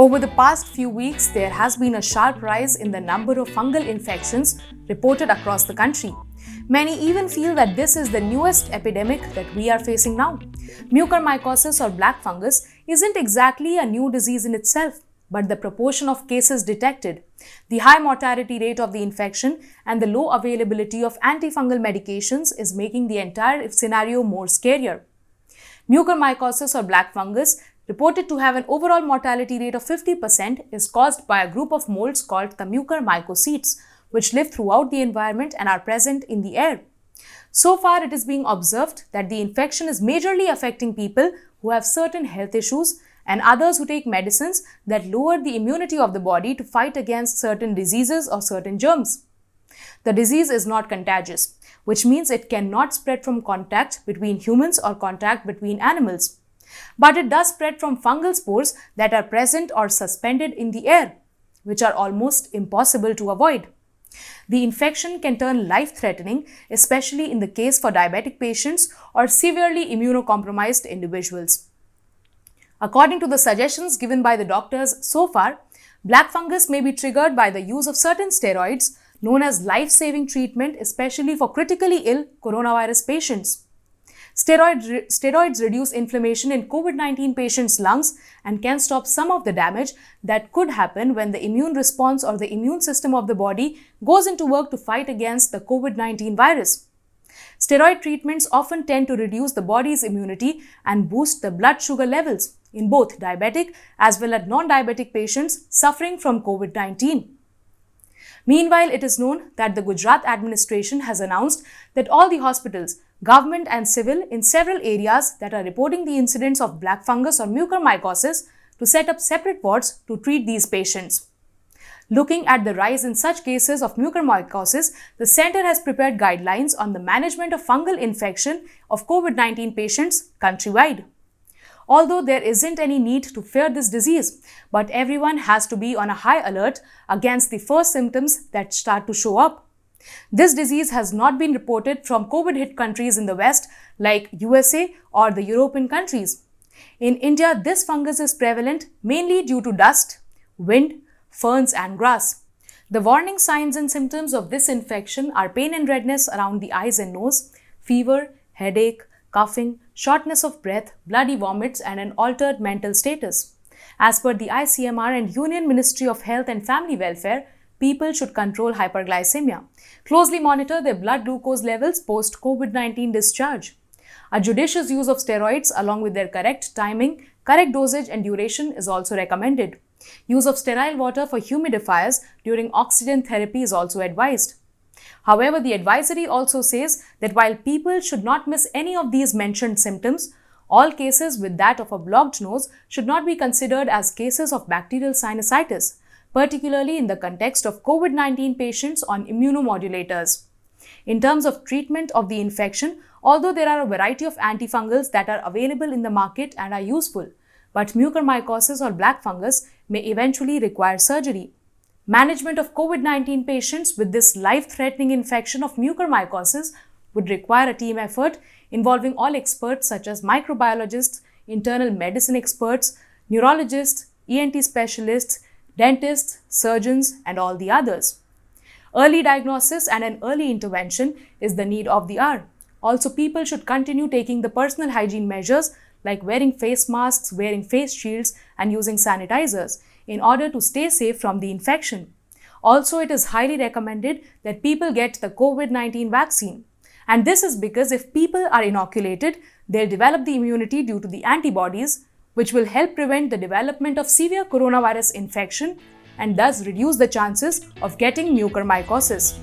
Over the past few weeks, there has been a sharp rise in the number of fungal infections reported across the country. Many even feel that this is the newest epidemic that we are facing now. Mucormycosis or black fungus isn't exactly a new disease in itself, but the proportion of cases detected, the high mortality rate of the infection, and the low availability of antifungal medications is making the entire scenario more scarier. Mucormycosis or black fungus, reported to have an overall mortality rate of 50%, is caused by a group of molds called the mucormycocetes, which live throughout the environment and are present in the air. So far, it is being observed that the infection is majorly affecting people who have certain health issues and others who take medicines that lower the immunity of the body to fight against certain diseases or certain germs. The disease is not contagious, which means it cannot spread from contact between humans or contact between animals. But it does spread from fungal spores that are present or suspended in the air, which are almost impossible to avoid. The infection can turn life-threatening, especially in the case for diabetic patients or severely immunocompromised individuals. According to the suggestions given by the doctors so far, black fungus may be triggered by the use of certain steroids known as life-saving treatment, especially for critically ill coronavirus patients. Steroids reduce inflammation in COVID-19 patients' lungs and can stop some of the damage that could happen when the immune response or the immune system of the body goes into work to fight against the COVID-19 virus. Steroid treatments often tend to reduce the body's immunity and boost the blood sugar levels in both diabetic as well as non-diabetic patients suffering from COVID-19. Meanwhile, it is known that the Gujarat administration has announced that all the hospitals, government and civil, in several areas that are reporting the incidence of black fungus or mucormycosis to set up separate wards to treat these patients. Looking at the rise in such cases of mucormycosis, the center has prepared guidelines on the management of fungal infection of COVID-19 patients countrywide. Although there isn't any need to fear this disease, but everyone has to be on a high alert against the first symptoms that start to show up. This disease has not been reported from COVID-hit countries in the West like USA or the European countries. In India, this fungus is prevalent mainly due to dust, wind, ferns and grass. The warning signs and symptoms of this infection are pain and redness around the eyes and nose, fever, headache, coughing, shortness of breath, bloody vomits, and an altered mental status. As per the ICMR and Union Ministry of Health and Family Welfare, people should control hyperglycemia, closely monitor their blood glucose levels post-COVID-19 discharge. A judicious use of steroids along with their correct timing, correct dosage and duration is also recommended. Use of sterile water for humidifiers during oxygen therapy is also advised. However, the advisory also says that while people should not miss any of these mentioned symptoms, all cases with that of a blocked nose should not be considered as cases of bacterial sinusitis, particularly in the context of COVID-19 patients on immunomodulators. In terms of treatment of the infection, although there are a variety of antifungals that are available in the market and are useful, but mucormycosis or black fungus may eventually require surgery. Management of COVID-19 patients with this life-threatening infection of mucormycosis would require a team effort involving all experts such as microbiologists, internal medicine experts, neurologists, ENT specialists, dentists, surgeons, and all the others. Early diagnosis and an early intervention is the need of the hour. Also, people should continue taking the personal hygiene measures like wearing face masks, wearing face shields, and using sanitizers in order to stay safe from the infection. Also, it is highly recommended that people get the COVID-19 vaccine. And this is because if people are inoculated, they'll develop the immunity due to the antibodies, which will help prevent the development of severe coronavirus infection and thus reduce the chances of getting mucormycosis.